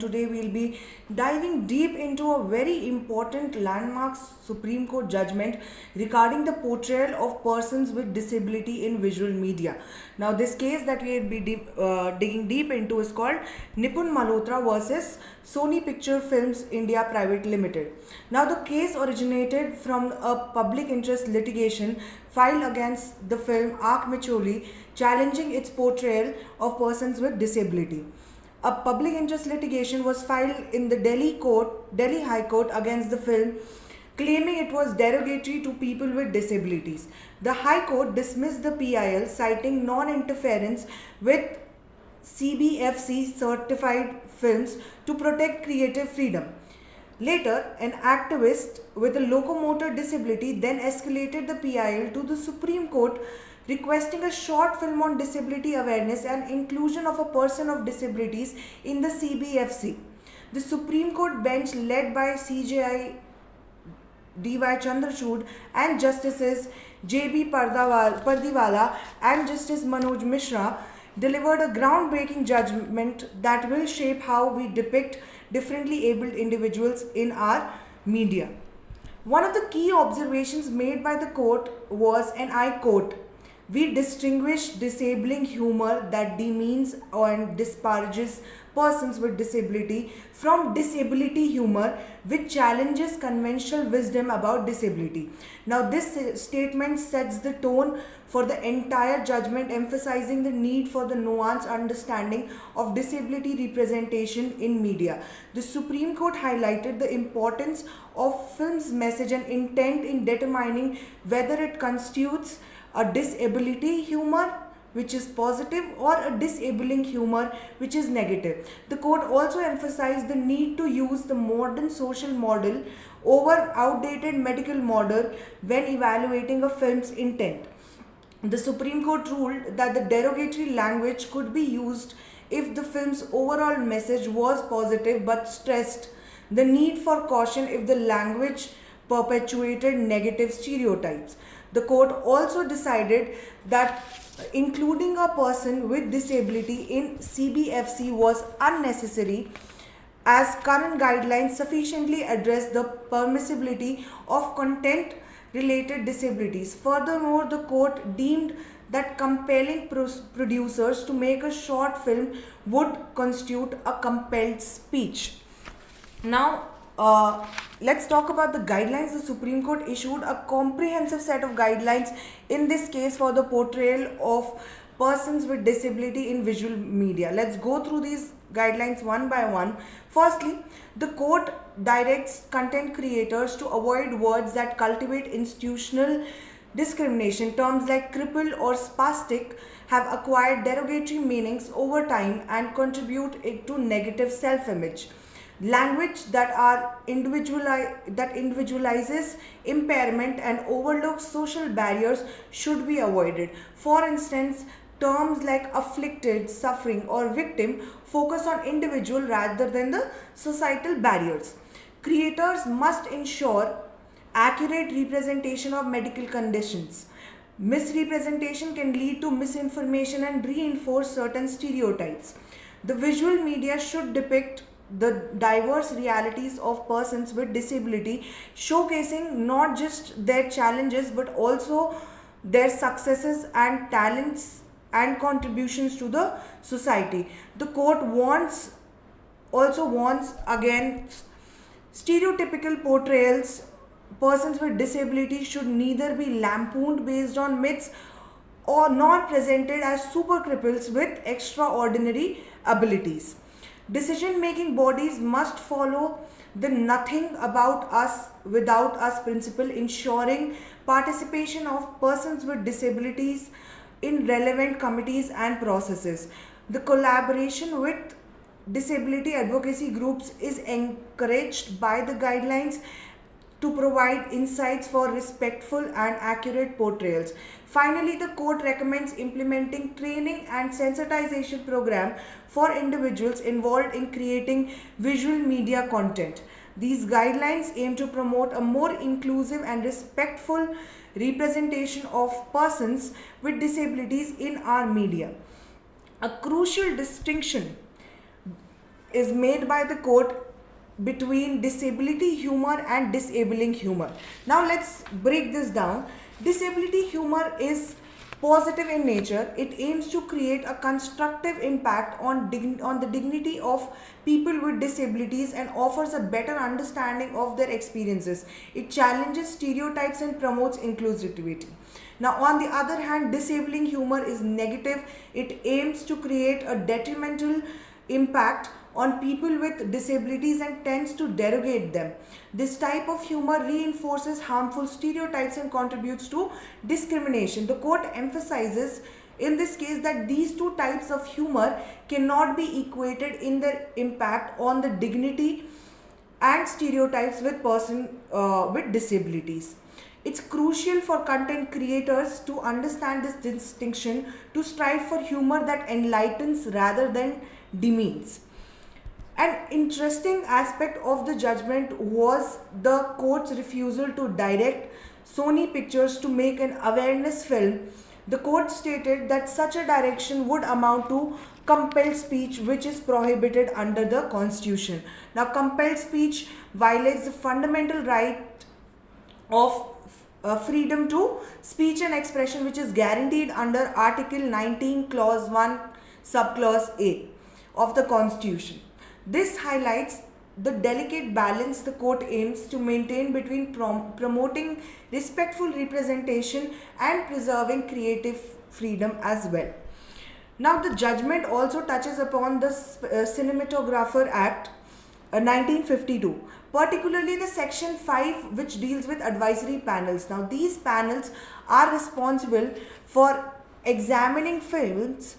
Today we'll be diving deep into a very important landmark Supreme Court judgment regarding the portrayal of persons with disability in visual media. Now this case that we'll be digging deep into is called Nipun Malhotra versus Sony Picture Films India Private Limited. Now the case originated from a public interest litigation filed against the film Aak Micholi, challenging its portrayal of persons with disability. A public interest litigation was filed in the Delhi High Court against the film, claiming it was derogatory to people with disabilities. The High Court dismissed the PIL, citing non-interference with CBFC certified films to protect creative freedom. Later, an activist with a locomotor disability then escalated the PIL to the Supreme Court, requesting a short film on disability awareness and inclusion of a person of disabilities in the CBFC. The Supreme Court bench, led by CJI D.Y. Chandrachud and Justices J.B. Pardiwala and Justice Manoj Mishra, delivered a groundbreaking judgment that will shape how we depict differently abled individuals in our media. One of the key observations made by the court was, and I quote, "We distinguish disabling humor that demeans and disparages persons with disability from disability humor which challenges conventional wisdom about disability." Now this statement sets the tone for the entire judgment, emphasizing the need for the nuanced understanding of disability representation in media. The Supreme Court highlighted the importance of film's message and intent in determining whether it constitutes a disability humor which is positive or a disabling humor which is negative. The court also emphasized the need to use the modern social model over outdated medical model when evaluating a film's intent. The Supreme Court ruled that the derogatory language could be used if the film's overall message was positive, but stressed the need for caution if the language perpetuated negative stereotypes. The court also decided that including a person with disability in CBFC was unnecessary, as current guidelines sufficiently address the permissibility of content-related disabilities. Furthermore, the court deemed that compelling producers to make a short film would constitute a compelled speech. Now, let's talk about the guidelines. The Supreme Court issued a comprehensive set of guidelines in this case for the portrayal of persons with disability in visual media. Let's go through these guidelines one by one. Firstly, the court directs content creators to avoid words that cultivate institutional discrimination. Terms like crippled or spastic have acquired derogatory meanings over time and contribute to negative self-image. Language that individualizes impairment and overlooks social barriers should be avoided. For instance, terms like afflicted, suffering, or victim focus on individual rather than the societal barriers. Creators must ensure accurate representation of medical conditions. Misrepresentation can lead to misinformation and reinforce certain stereotypes. The visual media should depict the diverse realities of persons with disability, showcasing not just their challenges but also their successes and talents and contributions to the society. The court also warns against stereotypical portrayals. Persons with disability should neither be lampooned based on myths or nor presented as super cripples with extraordinary abilities. Decision-making bodies must follow the nothing about us without us principle, ensuring participation of persons with disabilities in relevant committees and processes. The collaboration with disability advocacy groups is encouraged by the guidelines to provide insights for respectful and accurate portrayals. Finally, the court recommends implementing training and sensitization program for individuals involved in creating visual media content. These guidelines aim to promote a more inclusive and respectful representation of persons with disabilities in our media. A crucial distinction is made by the court between disability humor and disabling humor. Now let's break this down. Disability humor is positive in nature. It aims to create a constructive impact on the dignity of people with disabilities and offers a better understanding of their experiences. It challenges stereotypes and promotes inclusivity. Now, on the other hand, disabling humor is negative. It aims to create a detrimental impact on people with disabilities and tends to derogate them. This type of humor reinforces harmful stereotypes and contributes to discrimination. The court emphasizes in this case that these two types of humor cannot be equated in their impact on the dignity and stereotypes with person with disabilities. It's crucial for content creators to understand this distinction, to strive for humor that enlightens rather than demeans. An interesting aspect of the judgment was the court's refusal to direct Sony Pictures to make an awareness film. The court stated that such a direction would amount to compelled speech, which is prohibited under the Constitution. Now, compelled speech violates the fundamental right of freedom to speech and expression, which is guaranteed under Article 19, Clause 1, Subclause A of the Constitution. This highlights the delicate balance the court aims to maintain between promoting respectful representation and preserving creative freedom as well. Now, the judgment also touches upon the Cinematographer Act 1952, particularly the Section 5, which deals with advisory panels. Now, these panels are responsible for examining films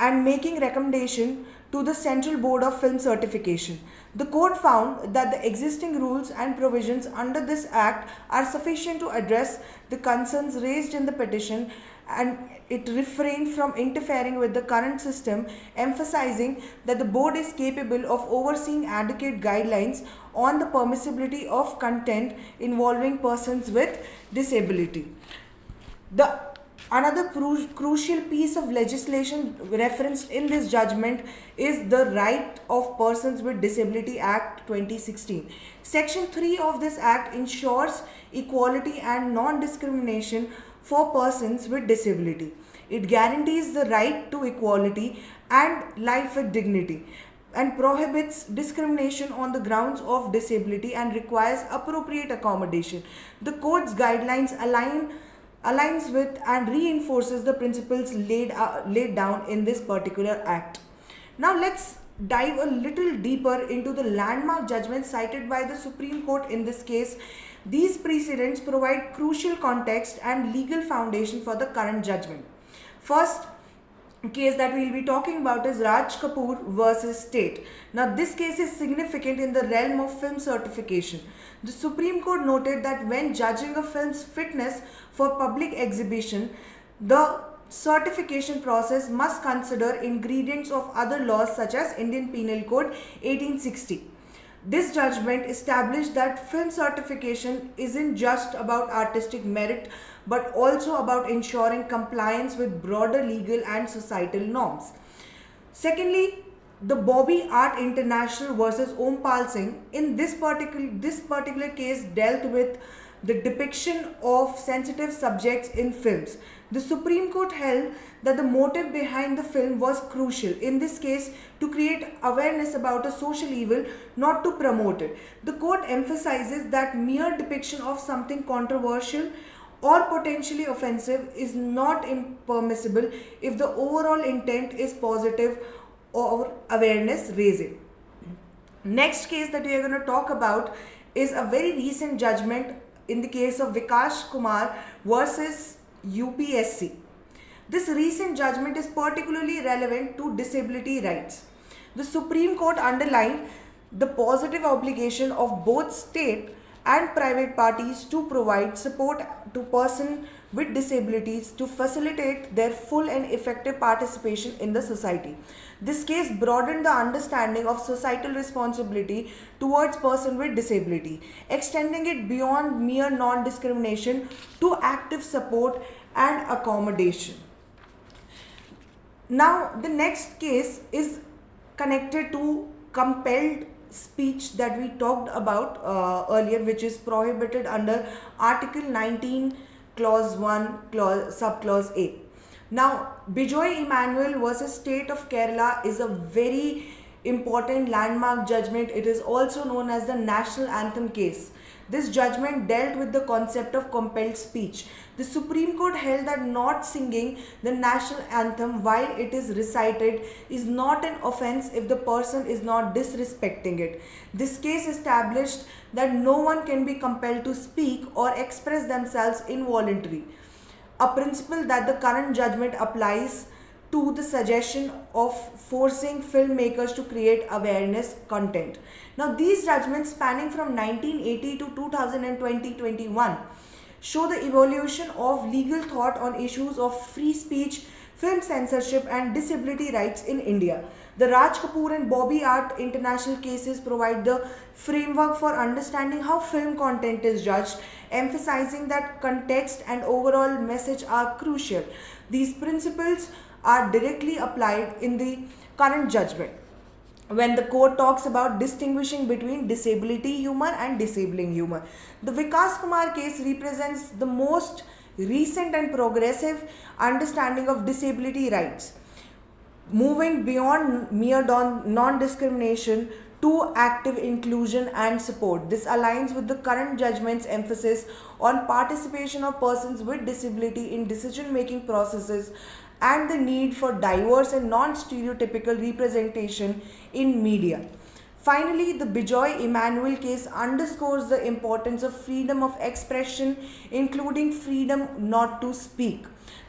and making recommendation to the Central Board of Film Certification. The court found that the existing rules and provisions under this act are sufficient to address the concerns raised in the petition, and it refrained from interfering with the current system, emphasizing that the board is capable of overseeing adequate guidelines on the permissibility of content involving persons with disability. Another crucial piece of legislation referenced in this judgment is the Right of Persons with Disability Act 2016. Section 3 of this act ensures equality and non-discrimination for persons with disability. It guarantees the right to equality and life with dignity, and prohibits discrimination on the grounds of disability and requires appropriate accommodation. The court's guidelines aligns with and reinforces the principles laid down in this particular act. Now let's dive a little deeper into the landmark judgments cited by the Supreme Court in this case. These precedents provide crucial context and legal foundation for the current judgment. First case that we will be talking about is Raj Kapoor versus State. Now, this case is significant in the realm of film certification. The Supreme Court noted that when judging a film's fitness for public exhibition, the certification process must consider ingredients of other laws such as Indian Penal Code 1860. This judgment established that film certification isn't just about artistic merit, but also about ensuring compliance with broader legal and societal norms. Secondly, the Bobby Art International versus Om Pal Singh. In this particular case dealt with the depiction of sensitive subjects in films. The Supreme Court held that the motive behind the film was crucial, in this case to create awareness about a social evil, not to promote it. The court emphasizes that mere depiction of something controversial or potentially offensive is not impermissible if the overall intent is positive or awareness raising. Next case that we are going to talk about is a very recent judgment in the case of Vikash Kumar versus UPSC. This recent judgment is particularly relevant to disability rights. The Supreme Court underlined the positive obligation of both state and private parties to provide support to persons with disabilities to facilitate their full and effective participation in the society. This case broadened the understanding of societal responsibility towards persons with disability, extending it beyond mere non-discrimination to active support and accommodation. Now, the next case is connected to compelled speech that we talked about earlier, which is prohibited under Article 19, Clause 1, Subclause A. Now, Bijoy Emmanuel versus State of Kerala is a very important landmark judgment. It is also known as the National Anthem case. This judgment dealt with the concept of compelled speech. The Supreme Court held that not singing the national anthem while it is recited is not an offense if the person is not disrespecting it. This case established that no one can be compelled to speak or express themselves involuntarily, a principle that the current judgment applies to the suggestion of forcing filmmakers to create awareness content. Now, these judgments spanning from 1980 to 2020-21 show the evolution of legal thought on issues of free speech, film censorship and disability rights in India. The Raj Kapoor and Bobby Art international cases provide the framework for understanding how film content is judged, emphasizing that context and overall message are crucial. These principles are directly applied in the current judgment when the court talks about distinguishing between disability humor and disabling humor. The Vikas Kumar case represents the most recent and progressive understanding of disability rights, moving beyond mere non-discrimination to active inclusion and support. This aligns with the current judgment's emphasis on participation of persons with disability in decision-making processes and the need for diverse and non-stereotypical representation in media. Finally, the Bijoy Emmanuel case underscores the importance of freedom of expression, including freedom not to speak.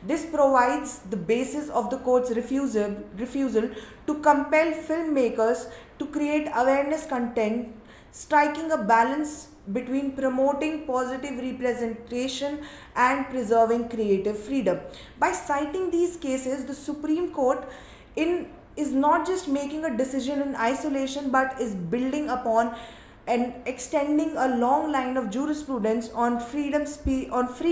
This provides the basis of the court's refusal to compel filmmakers to create awareness content, striking a balance between promoting positive representation and preserving creative freedom. By citing these cases, the Supreme Court is not just making a decision in isolation, but is building upon and extending a long line of jurisprudence on free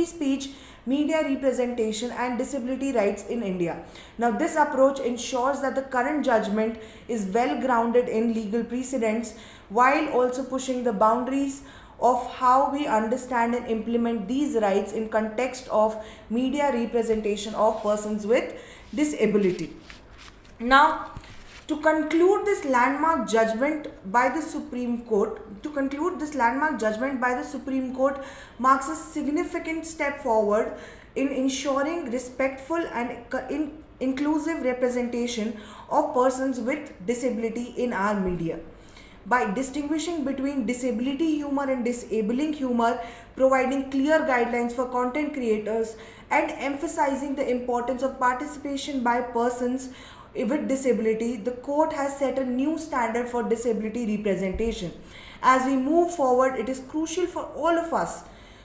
speech, media representation and disability rights in India. Now, this approach ensures that the current judgment is well grounded in legal precedents while also pushing the boundaries of how we understand and implement these rights in context of media representation of persons with disability. Now, to conclude this landmark judgment by the Supreme Court, marks a significant step forward in ensuring respectful and inclusive representation of persons with disability in our media. By distinguishing between disability humor and disabling humor, providing clear guidelines for content creators, and emphasizing the importance of participation by persons with disability, the court has set a new standard for disability representation. As we move forward, it is crucial for all of us,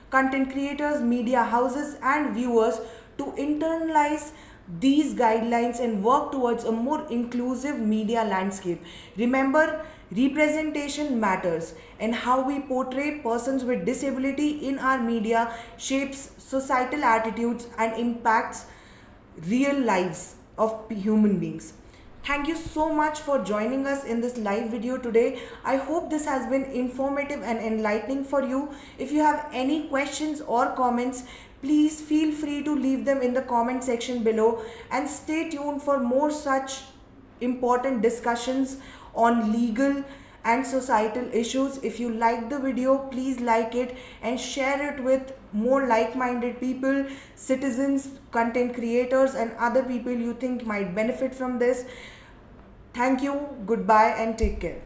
content creators, media houses, and viewers, to internalize these guidelines and work towards a more inclusive media landscape. Remember, representation matters, and how we portray persons with disability in our media shapes societal attitudes and impacts real lives of human beings. Thank you so much for joining us in this live video today. I hope this has been informative and enlightening for you. If you have any questions or comments, please feel free to leave them in the comment section below, and stay tuned for more such important discussions on legal and societal issues. If you like the video, please like it and share it with more like-minded people, citizens, content creators, and other people you think might benefit from this. Thank you, goodbye, and take care.